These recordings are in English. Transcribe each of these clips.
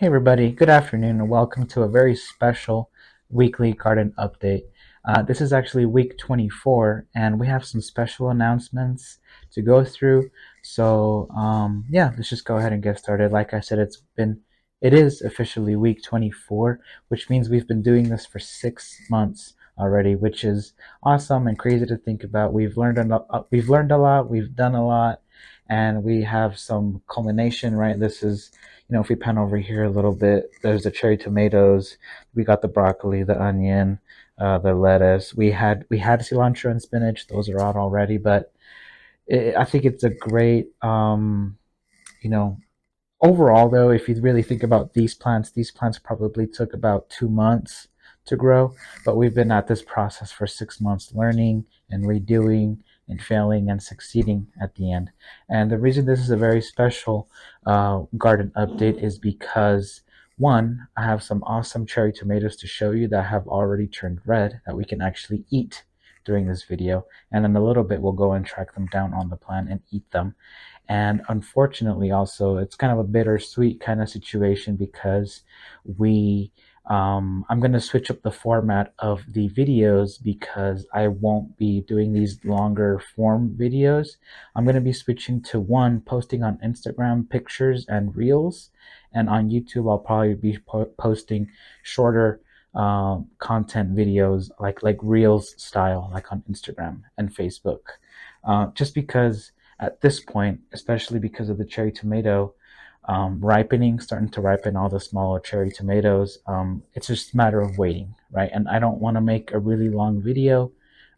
Hey everybody, good afternoon and welcome to a very special weekly garden update. This is actually week 24 and we have some special announcements to go through. So let's just go ahead and get started. Like I said, it is officially week 24, which means we've been doing this for 6 months already, which is awesome and crazy to think about. We've learned a lot, we've done a lot, and we have some culmination, right? If we pan over here a little bit, there's the cherry tomatoes. We got the broccoli, the onion, the lettuce. We had cilantro and spinach. Those are out already, but I think it's a great, you know, overall though. If you really think about these plants probably took about 2 months to grow, but we've been at this process for 6 months, learning and redoing and failing and succeeding at the end. And the reason this is a very special garden update is because, one, I have some awesome cherry tomatoes to show you that have already turned red that we can actually eat during this video, and in a little bit we'll go and track them down on the plant and eat them. And unfortunately, also, it's kind of a bittersweet kind of situation because we I'm going to switch up the format of the videos because I won't be doing these longer form videos. I'm going to be switching to one, posting on Instagram pictures and reels, and on YouTube I'll probably be posting shorter content videos like reels style, like on Instagram and Facebook. Just because at this point, especially because of the cherry tomato ripening, starting to ripen all the smaller cherry tomatoes, it's just a matter of waiting, right? And I don't want to make a really long video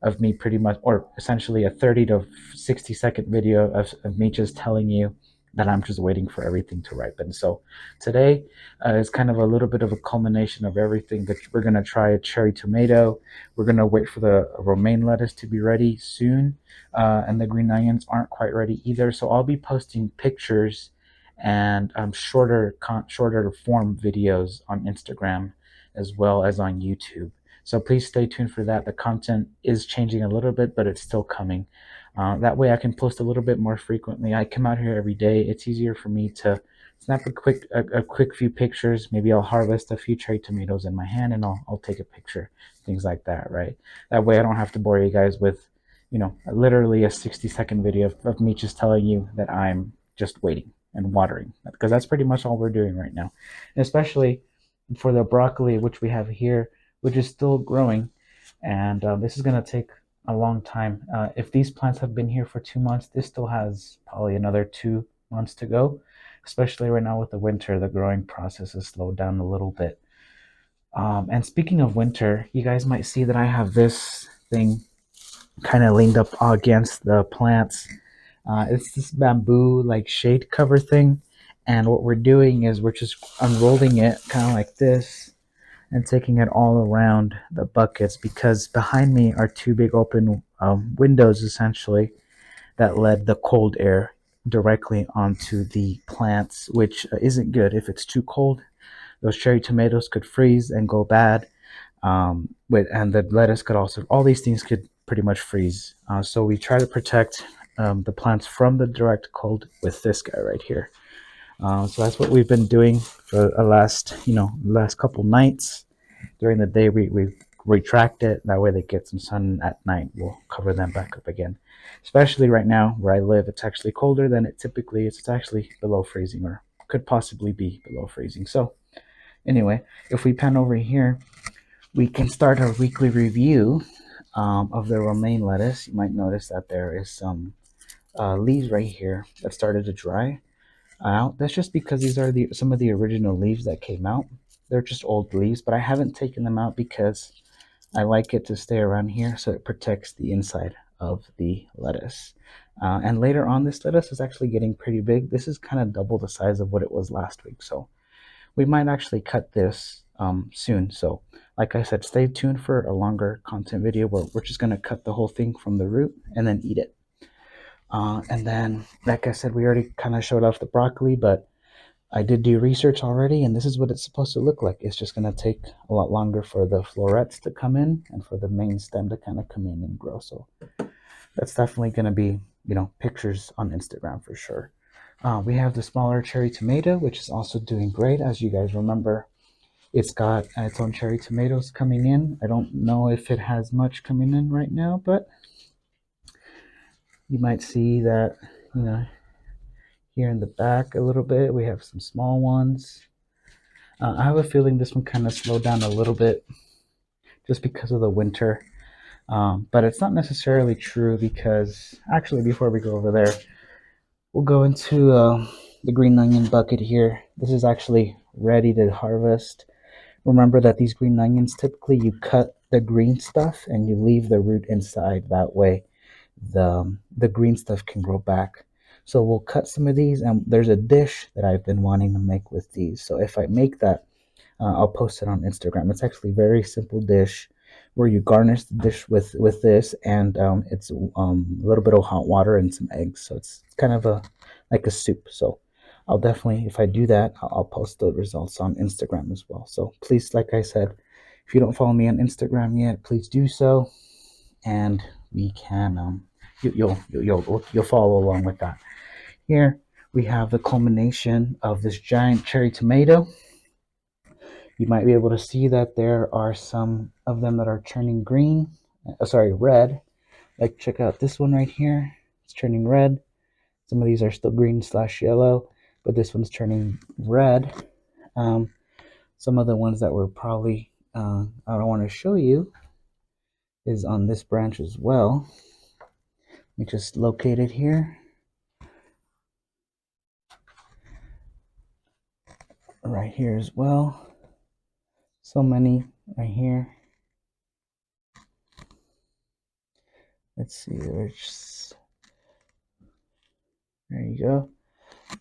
of me pretty much, or essentially a 30 to 60-second video of me just telling you that I'm just waiting for everything to ripen. So today is kind of a little bit of a culmination of everything. That we're going to try a cherry tomato. We're going to wait for the romaine lettuce to be ready soon, and the green onions aren't quite ready either. So I'll be posting pictures and shorter form videos on Instagram as well as on YouTube. So please stay tuned for that. The content is changing a little bit, but it's still coming. That way I can post a little bit more frequently. I come out here every day. It's easier for me to snap a quick few pictures. Maybe I'll harvest a few cherry tomatoes in my hand and I'll take a picture, things like that, right? That way I don't have to bore you guys with, literally a 60-second video of me just telling you that I'm just waiting and watering, because that's pretty much all we're doing right now. And especially for the broccoli, which we have here, which is still growing, and this is going to take a long time. If these plants have been here for 2 months, this still has probably another 2 months to go. Especially right now with the winter, the growing process has slowed down a little bit. And speaking of winter, you guys might see that I have this thing kind of leaned up against the plants. It's this bamboo like shade cover thing, and what we're doing is we're just unrolling it kind of like this and taking it all around the buckets, because behind me are two big open windows essentially that led the cold air directly onto the plants, which isn't good. If it's too cold, those cherry tomatoes could freeze and go bad. And the lettuce could also, all these things could pretty much freeze. So we try to protect the plants from the direct cold with this guy right here. So that's what we've been doing for the last couple nights. During the day, we retract it. That way they get some sun. At night, we'll cover them back up again. Especially right now where I live, it's actually colder than it typically is. It's actually below freezing, or could possibly be below freezing. So anyway, if we pan over here, we can start our weekly review of the romaine lettuce. You might notice that there is some leaves right here that started to dry out. That's just because these are some of the original leaves that came out. They're just old leaves, but I haven't taken them out because I like it to stay around here so it protects the inside of the lettuce. And later on, this lettuce is actually getting pretty big. This is kind of double the size of what it was last week. So we might actually cut this soon. So like I said, stay tuned for a longer content video where we're just going to cut the whole thing from the root and then eat it. And then, like I said, we already kind of showed off the broccoli, but I did do research already, and this is what it's supposed to look like. It's just going to take a lot longer for the florets to come in and for the main stem to kind of come in and grow. So that's definitely going to be, pictures on Instagram for sure. We have the smaller cherry tomato, which is also doing great. As you guys remember, it's got its own cherry tomatoes coming in. I don't know if it has much coming in right now, but you might see that, you know, here in the back a little bit, we have some small ones. I have a feeling this one kind of slowed down a little bit just because of the winter. But it's not necessarily true because actually, before we go over there, we'll go into the green onion bucket here. This is actually ready to harvest. Remember that these green onions, typically you cut the green stuff and you leave the root inside. That way the green stuff can grow back. So we'll cut some of these, and there's a dish that I've been wanting to make with these. So if I make that, I'll post it on Instagram. It's actually a very simple dish where you garnish the dish with this, and it's a little bit of hot water and some eggs. So it's kind of a like a soup. So I'll definitely, if I do that, I'll post the results on Instagram as well. So please, like I said, if you don't follow me on Instagram yet, please do so, and we can you'll follow along with that. Here we have the culmination of this giant cherry tomato. You might be able to see that there are some of them that are turning green. Sorry, red. Like check out this one right here. It's turning red. Some of these are still green slash yellow, but this one's turning red. Some of the ones that were probably I don't want to show you is on this branch as well. Let me just locate it here. Right here as well. So many right here. Let's see, there you go.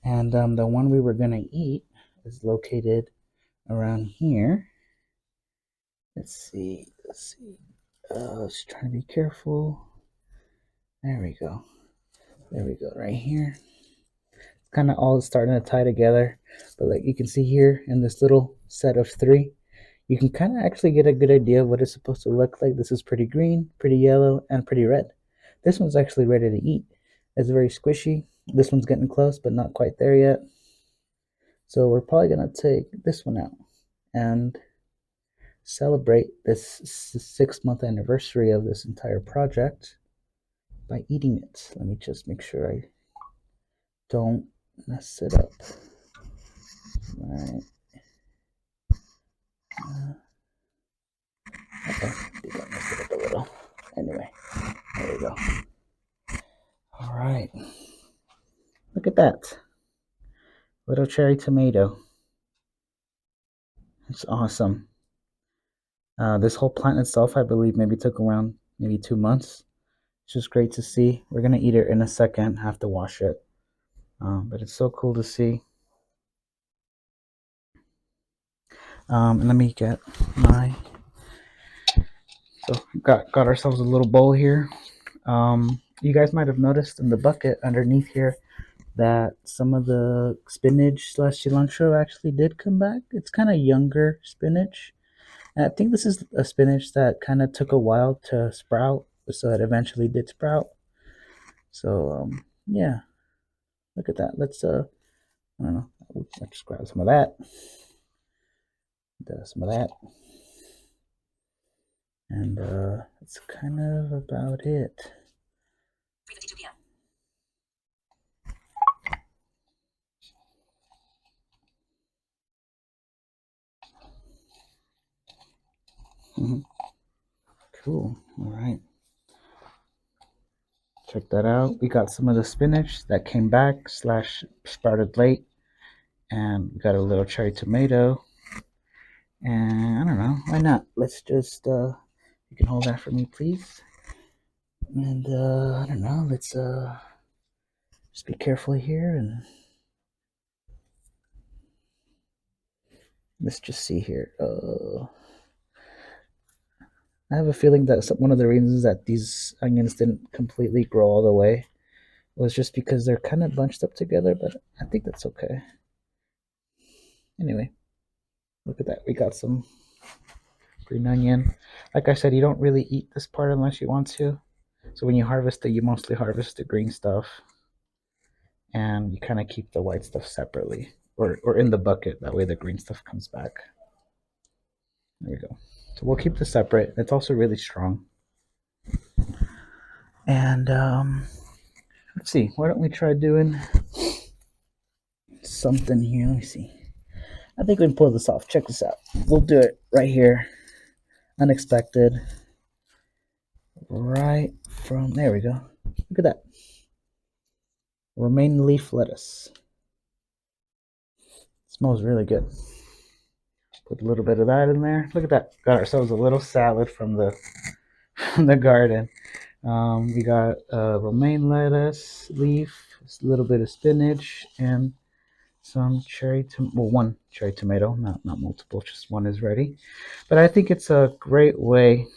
And the one we were gonna eat is located around here. Let's see. Just trying to be careful. There we go. Right here. Kind of all starting to tie together, but like you can see here in this little set of three, you can kind of actually get a good idea of what it's supposed to look like. This is pretty green, pretty yellow, and pretty red. This one's actually ready to eat. It's very squishy. This one's getting close, but not quite there yet. So we're probably gonna take this one out and celebrate this 6-month anniversary of this entire project by eating it. Let me just make sure I don't mess it up. Right. Okay, I think I messed it up a little. Anyway, there we go. All right. Look at that. Little cherry tomato. It's awesome. This whole plant itself, I believe, maybe took around maybe 2 months. It's just great to see. We're gonna eat it in a second. Have to wash it, but it's so cool to see. And let me get my. So got ourselves a little bowl here. You guys might have noticed in the bucket underneath here that some of the spinach slash cilantro actually did come back. It's kind of younger spinach. And I think this is a spinach that kind of took a while to sprout, so it eventually did sprout. So yeah, look at that. Let's I don't know. Let's just grab some of that. Some of that. And that's kind of about it. 3:52 p.m. Cool. All right. Check that out. We got some of the spinach that came back slash sprouted late, and we got a little cherry tomato. And I don't know, why not? Let's just you can hold that for me, please. And I don't know, let's just be careful here, and let's just see here. I have a feeling that one of the reasons that these onions didn't completely grow all the way was just because they're kind of bunched up together, but I think that's okay. Anyway, look at that. We got some green onion. Like I said, you don't really eat this part unless you want to. So when you harvest it, you mostly harvest the green stuff. and you kind of keep the white stuff separately or in the bucket. That way the green stuff comes back. There we go. So we'll keep this separate. It's also really strong. And let's see, why don't we try doing something here? Let me see. I think we can pull this off. Check this out. We'll do it right here. Unexpected. Right from there we go. Look at that. Romaine leaf lettuce. Smells really good. Put a little bit of that in there. Look at that. Got ourselves a little salad from the from the garden. We got romaine lettuce leaf, a little bit of spinach, and some one cherry tomato, not multiple, just one is ready. But I think it's a great way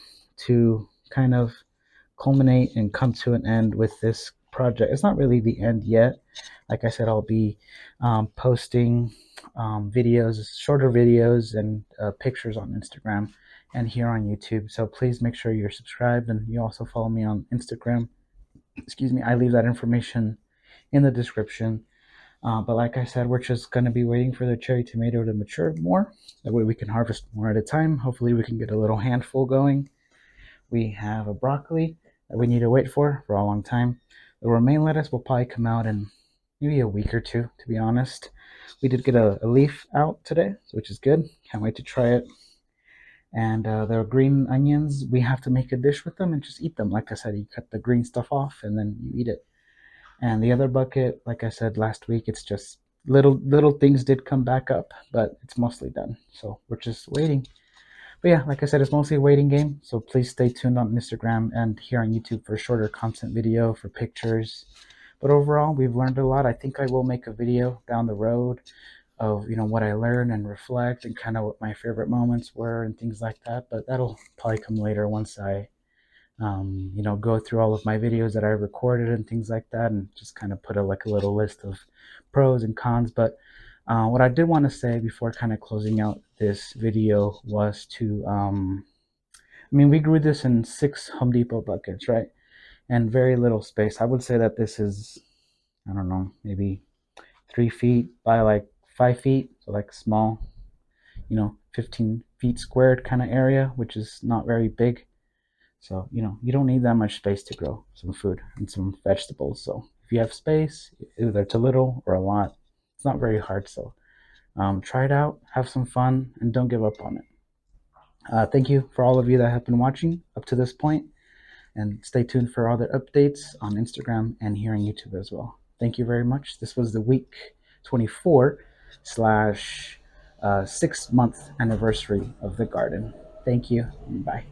to kind of culminate and come to an end with this project. It's not really the end yet. Like I said, I'll be posting videos, shorter videos, and pictures on Instagram and here on YouTube. So please make sure you're subscribed, and you also follow me on Instagram. Excuse me, I leave that information in the description. But like I said, we're just going to be waiting for the cherry tomato to mature more. That way we can harvest more at a time. Hopefully we can get a little handful going. We have a broccoli that we need to wait for a long time. The romaine lettuce will probably come out in maybe a week or two, to be honest. We did get a leaf out today, which is good. Can't wait to try it. And the green onions, we have to make a dish with them and just eat them. Like I said, you cut the green stuff off and then you eat it. And the other bucket, like I said last week, it's just little things did come back up, but it's mostly done. So we're just waiting. But yeah, like I said, it's mostly a waiting game. So please stay tuned on Instagram and here on YouTube for shorter content video, for pictures. But overall, we've learned a lot. I think I will make a video down the road of what I learned and reflect and kind of what my favorite moments were and things like that. But that'll probably come later once I go through all of my videos that I recorded and things like that, and just kind of put a little list of pros and cons. But what I did want to say before kind of closing out this video was to, we grew this in 6 Home Depot buckets, right? And very little space. I would say that this is, I don't know, maybe 3 feet by like 5 feet, so like small, 15 feet squared kind of area, which is not very big. So, you don't need that much space to grow some food and some vegetables. So if you have space, either it's a little or a lot, it's not very hard. So try it out, have some fun, and don't give up on it. Thank you for all of you that have been watching up to this point, and stay tuned for other updates on Instagram and here on YouTube as well. Thank you very much. This was the week 24 slash 6-month anniversary of the garden. Thank you. Bye.